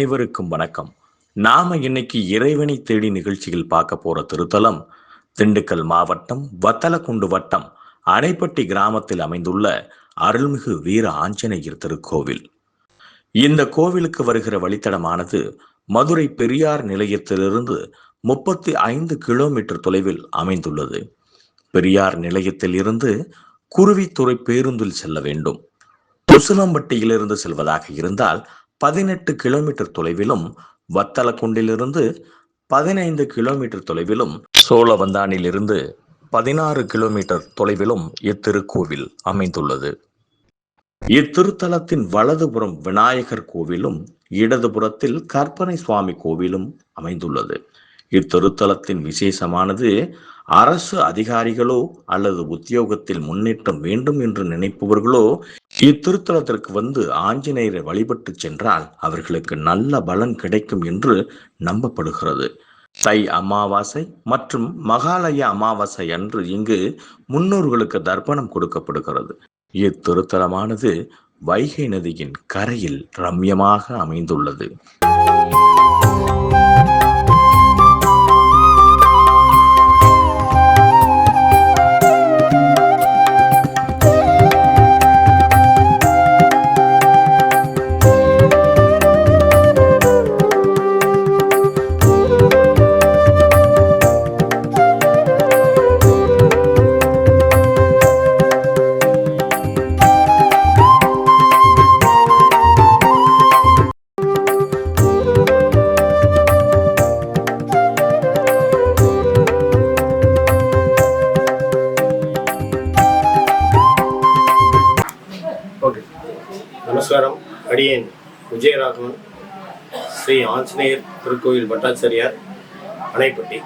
அனைவருக்கும் வணக்கம். நாம இன்னைக்கு இறைவனை தேடி நிகழ்ச்சியில் பார்க்க போற திருத்தலம் திண்டுக்கல் மாவட்டம் வத்தலக்குண்டு வட்டம் அணைப்பட்டி கிராமத்தில் அமைந்துள்ள அருள்மிகு வீர ஆஞ்சநேயர் திருக்கோவில். இந்த கோவிலுக்கு வருகிற வழித்தடமானது மதுரை பெரியார் நிலையத்திலிருந்து 35 கிலோமீட்டர் தொலைவில் அமைந்துள்ளது. பெரியார் நிலையத்தில் இருந்து குருவித்துறை பேருந்தில் செல்ல வேண்டும். உசிலம்பட்டியிலிருந்து செல்வதாக இருந்தால் 18 கிலோமீட்டர் தொலைவிலும், வத்தலக்குண்டிலிருந்து 15 கிலோமீட்டர் தொலைவிலும், சோழவந்தானிலிருந்து 16 கிலோமீட்டர் தொலைவிலும் இத்திருக்கோவில் அமைந்துள்ளது. இத்திருத்தலத்தின் வலதுபுறம் விநாயகர் கோவிலும் இடதுபுறத்தில் கற்பனை சுவாமி கோவிலும் அமைந்துள்ளது. இத்திருத்தலத்தின் விசேஷமானது அரசு அதிகாரிகளோ அல்லது உத்தியோகத்தில் முன்னேற்றம் வேண்டும் என்று நினைப்பவர்களோ இத்திருத்தலத்திற்கு வந்து ஆஞ்சநேயரை வழிபட்டு சென்றால் அவர்களுக்கு நல்ல பலன் கிடைக்கும் என்று நம்பப்படுகிறது. தை அமாவாசை மற்றும் மகாலய அமாவாசை அன்று இங்கு முன்னோர்களுக்கு தர்ப்பணம் கொடுக்கப்படுகிறது. இத்திருத்தலமானது வைகை நதியின் கரையில் ரம்யமாக அமைந்துள்ளது. நமஸ்காரம். அடியேன் விஜயராகவன், ஸ்ரீ ஆஞ்சநேயர் திருக்கோயில் பட்டாச்சாரியார், அணைப்பட்டி.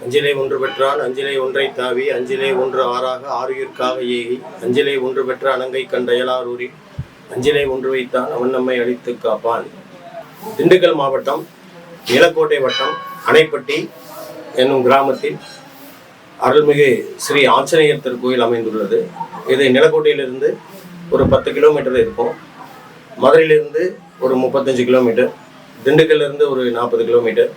அஞ்சிலே ஒன்று பெற்றான், அஞ்சிலே ஒன்றை தாவி, அஞ்சிலே ஒன்று ஆறாக ஆறுயிர்க்காக ஏகி, அஞ்சிலே ஒன்று பெற்ற அணங்கை கண்டையலாரூரி, அஞ்சிலே ஒன்று வைத்தான் அவன் நம்மை அழித்து காப்பான். திண்டுக்கல் மாவட்டம் நிலக்கோட்டை வட்டம் அணைப்பட்டி என்னும் கிராமத்தில் அருள்மிகு ஸ்ரீ ஆஞ்சநேயர் திருக்கோயில் அமைந்துள்ளது. இது நிலக்கோட்டையிலிருந்து ஒரு 10 கிலோமீட்டர் இருக்கும். மதுரையிலிருந்து ஒரு 35 கிலோமீட்டர், திண்டுக்கல்லிருந்து ஒரு 40 கிலோமீட்டர்,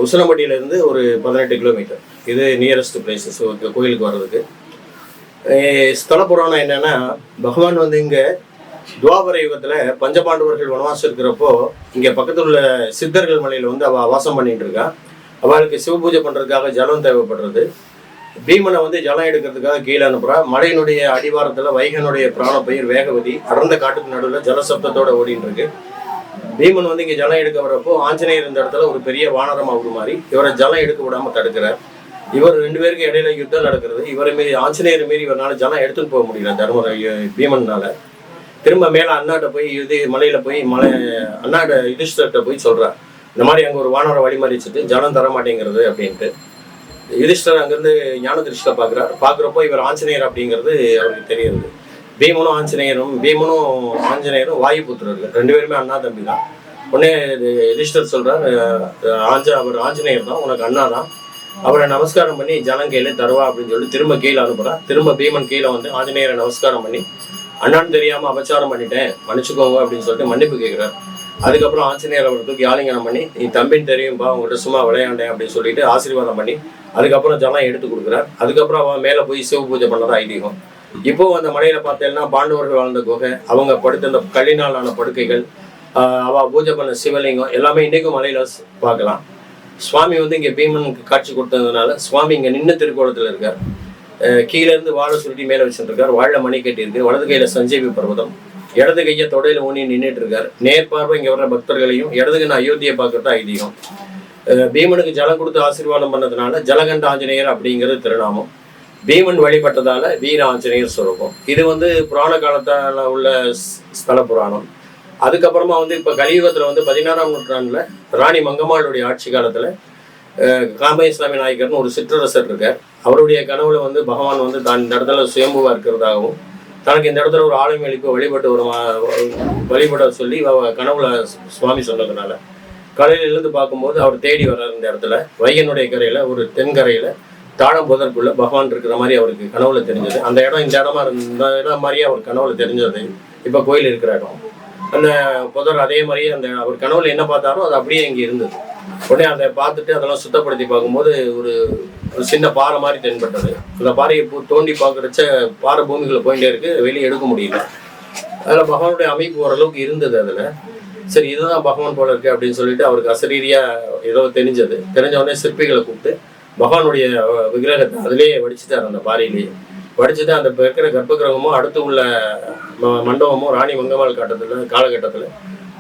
உசிலம்பட்டியிலேருந்து ஒரு 18 கிலோமீட்டர். இது நியரஸ்ட் பிளேசஸ் கோயிலுக்கு வர்றதுக்கு. ஸ்தல புராணம் என்னென்னா, பகவான் வந்து இங்கே துவாபர யுகத்தில் பஞ்சபாண்டவர்கள் வனவாசம் இருக்கிறப்போ இங்கே பக்கத்தில் உள்ள சித்தர்கள் மலையில் வந்து அவள் வாசம் பண்ணிகிட்டு இருக்கா. அவளுக்கு சிவபூஜை பண்ணுறதுக்காக ஜலம் தேவைப்படுறது. பீமனை வந்து ஜலம் எடுக்கிறதுக்காக கீழே அனுப்புறா. மலையினுடைய அடிவாரத்தில் வைகனுடைய பிராணப்பயிர் வேகவதி அடர்ந்த காட்டுக்கு நடுவில் ஜலசப்தத்தோட ஓடிட்டு இருக்கு. பீமன் வந்து இங்கே ஜலம் எடுக்க வரப்போ ஆஞ்சநேயர் இந்த இடத்துல ஒரு பெரிய வானரமாக உருமாறி இவரை ஜலம் எடுக்க விடாமல் தடுக்கிறார். இவர் 2 பேருக்கு இடையில யுத்தம் நடக்கிறது. இவரை மீறி ஆஞ்சநேயர் மீறி இவரால் ஜலம் எடுத்துன்னு போக முடியல பீமன்னால. திரும்ப மேலே அண்ணாட்ட போய் மலையில போய் அண்ணாட்ட யுதிஷ்டர்கிட்ட போய் சொல்றார், இந்த மாதிரி அங்கே ஒரு வானரம் வழிமறிச்சுட்டு ஜலம் தர மாட்டேங்கிறது அப்படின்ட்டு. யுதிஷ்டர் அங்கேருந்து ஞான திருஷ்டியை பார்க்குறப்போ இவர் ஆஞ்சநேயர் அப்படிங்கிறது அவருக்கு தெரியுது. பீமனும் ஆஞ்சநேயரும் வாயு புத்திரர்கள், 2 பேருமே அண்ணா தம்பி தான். உடனே யுதிஷ்டர் சொல்கிறார், அவர் ஆஞ்சநேயர் தான், உனக்கு அண்ணா தான், அவரை நமஸ்காரம் பண்ணி ஜலம் கையில தருவா அப்படின்னு சொல்லி திரும்ப கீழே அனுப்புகிறார். திரும்ப பீமன் கீழே வந்து ஆஞ்சநேயரை நமஸ்காரம் பண்ணி, அண்ணான்னு தெரியாமல் அபச்சாரம் பண்ணிட்டேன், மன்னிச்சுக்கோங்க அப்படின்னு சொல்லிட்டு மன்னிப்பு கேட்குறார். அதுக்கப்புறம் ஆஞ்சநேயர் அவரை தூக்கி ஆலிங்கனம் பண்ணி, நீ தம்பின்னு தெரியும்பா, உங்கள்கிட்ட சும்மா விளையாண்டேன் அப்படின்னு சொல்லிட்டு ஆசீர்வாதம் பண்ணி அதுக்கப்புறம் ஜலம் எடுத்து கொடுக்குறார். அதுக்கப்புறம் அவன் மேலே போய் சிவ பூஜை பண்ணதான் ஐதீகம். இப்போ அந்த மலையில பார்த்தேன்னா பாண்டவர்கள் வாழ்ந்த குகை, அவங்க படுத்த அந்த கல்லினாலான படுக்கைகள், அவள் பூஜை பண்ண சிவலிங்கம் எல்லாமே இன்றைக்கும் மலையில பார்க்கலாம். சுவாமி வந்து இங்கே பீமனுக்கு காட்சி கொடுத்ததுனால சுவாமி இங்கே நின்று திருக்கோலத்தில் இருக்கார். கீழேருந்து வாழை சுருட்டி மேலே வச்சுருக்கார். வாழை மணி கட்டியிருக்கு. வலது கையில் சஞ்சீவி பர்வதம், இடது கையை தொடையில ஊனி நின்றுட்டு இருக்கார். நேர்பார்வை இங்கே வர்ற பக்தர்களையும் இடதுக்கு அயோத்தியை பார்க்கறது ஐதீகம். பீமனுக்கு ஜலம் கொடுத்து ஆசீர்வாதம் பண்ணதுனால ஜலகண்ட ஆஞ்சநேயர் அப்படிங்கிறது திருநாமம். பீமன் வழிபட்டதால வீர ஆஞ்சநேயர் சுரூபம். இது வந்து புராண காலத்தால் உள்ள ஸ்தல புராணம். அதுக்கப்புறமா வந்து இப்போ கலியுகத்தில் வந்து 16ஆம் நூற்றாண்டில் ராணி மங்கம்மாளுடைய ஆட்சி காலத்தில் காமேஸ்வாமி நாயக்கர்னு ஒரு சிற்றரசர் இருக்கார். அவருடைய கனவுல வந்து பகவான் வந்து தான் இந்த இடத்துல சுயம்புவா இருக்கிறதாகவும், தனக்கு இந்த இடத்துல ஒரு ஆலயம் எழுப்பி வழிபட சொல்லி கனவுல சுவாமி சொன்னதுனால கலையிலிருந்து பார்க்கும்போது அவர் தேடி வர்றார். இந்த இடத்துல வைகனுடைய கரையில் ஒரு தென்கரையில் தாழம் புதற்குள்ள பகவான் இருக்கிற மாதிரி அவருக்கு கனவுல தெரிஞ்சது. அந்த இடம் இந்த இடம் மாதிரியே அவர் கனவுல தெரிஞ்சது இப்போ கோயில் இருக்கிற இடம். அந்த புதர் அதே மாதிரியே அந்த அவர் கனவுல என்ன பார்த்தாரோ அது அப்படியே இங்கே இருந்தது. உடனே அதை பார்த்துட்டு அதெல்லாம் சுத்தப்படுத்தி பார்க்கும்போது ஒரு ஒரு சின்ன பாறை மாதிரி தென்பட்டது. அந்த பாறையை தோண்டி பார்க்குறச்ச பாறை பூமிகளை போயிட்டே இருக்கு, வெளியே எடுக்க முடியல. அதில் பகவானுடைய அமைப்பு ஓரளவுக்கு இருந்தது. அதில் சரி இதுதான் பகவான் போல இருக்கு அப்படின்னு சொல்லிட்டு அவருக்கு அசரீரியாக ஏதோ தெரிஞ்சது. தெரிஞ்ச உடனே சிற்பிகளை கூப்பிட்டு பகவானுடைய விக்கிரகத்தை அதிலேயே வடிச்சுட்டார். அந்த பாறையிலேயே வடிச்சுட்டு அந்த இருக்கிற கர்ப்ப கிரகமும் அடுத்து உள்ள மண்டபமும் ராணி மங்கம்மாள் காலகட்டத்தில்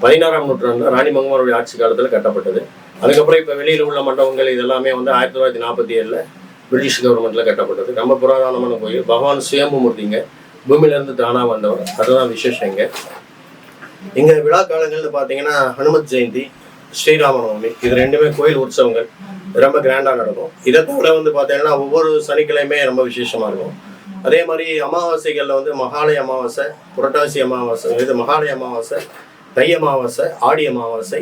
16ஆம் நூற்றாண்டு ராணி மங்கம்மாளுடைய ஆட்சி காலத்தில் கட்டப்பட்டது. அதுக்கப்புறம் இப்போ வெளியில் உள்ள மண்டபங்கள் இதெல்லாமே வந்து 1947 பிரிட்டிஷ் கவர்மெண்ட்டில் கட்டப்பட்டது. ரொம்ப புராதனமான கோயில். பகவான் சுயம்பு மூர்த்திங்க, பூமியிலேருந்து தானாக வந்தவர். அதுதான் விசேஷம். இங்கே விழா காலங்கள்னு பார்த்தீங்கன்னா ஹனுமத் ஜெயந்தி, ஸ்ரீராமநவமி, இது ரெண்டுமே கோயில் உற்சவங்கள் ரொம்ப கிராண்டாக நடக்கும். இதை தவிர வந்து பார்த்தீங்கன்னா ஒவ்வொரு சனிக்கிழமையுமே ரொம்ப விசேஷமாக இருக்கும். அதே மாதிரி அமாவாசைகளில் வந்து மகாலய அமாவாசை, புரட்டாசி அமாவாசை, இது மகாலய அமாவாசை, தை அமாவாசை, ஆடி அமாவாசை,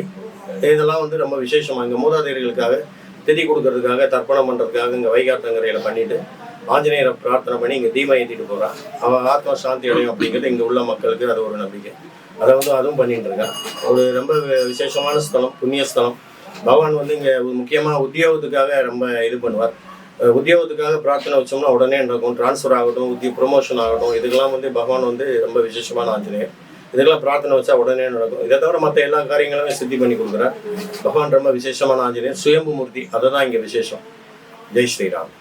இதெல்லாம் வந்து ரொம்ப விசேஷமாக இங்கே மூதாதையர்களுக்காக திதி கொடுக்கறதுக்காக, தர்ப்பணம் பண்ணுறதுக்காக இங்கே வைகாத்தங்கரையில் பண்ணிட்டு ஆஞ்சநேயரை பிரார்த்தனை பண்ணி இங்கே தீபம் ஏற்றிட்டு போகிறான். அவன் ஆத்மா சாந்தி அடையும் அப்படிங்கிறது இங்கே உள்ள மக்களுக்கு அது ஒரு நம்பிக்கை. அதை வந்து அதுவும் பண்ணிட்டு இருக்கான். ஒரு ரொம்ப விசேஷமான ஸ்தலம், புண்ணிய ஸ்தலம். பகவான் வந்து இங்கே முக்கியமாக உத்தியோகத்துக்காக ரொம்ப இது பண்ணுவார். உத்தியோகத்துக்காக பிரார்த்தனை வச்சோம்னா உடனே நடக்கும். டிரான்ஸ்ஃபர் ஆகட்டும், ப்ரொமோஷன் ஆகட்டும், இதுக்கெல்லாம் வந்து பகவான் வந்து ரொம்ப விசேஷமான ஆஞ்சநேயர். இதுக்கெல்லாம் பிரார்த்தனை வச்சா உடனே நடக்கும். இதை தவிர மற்ற எல்லா காரியங்களுமே சித்தி பண்ணி கொடுக்குறார். பகவான் ரொம்ப விசேஷமான ஆஞ்சநேயர், சுயம்பு மூர்த்தி. அதை தான் இங்கே விசேஷம். ஜெய் ஸ்ரீராம்.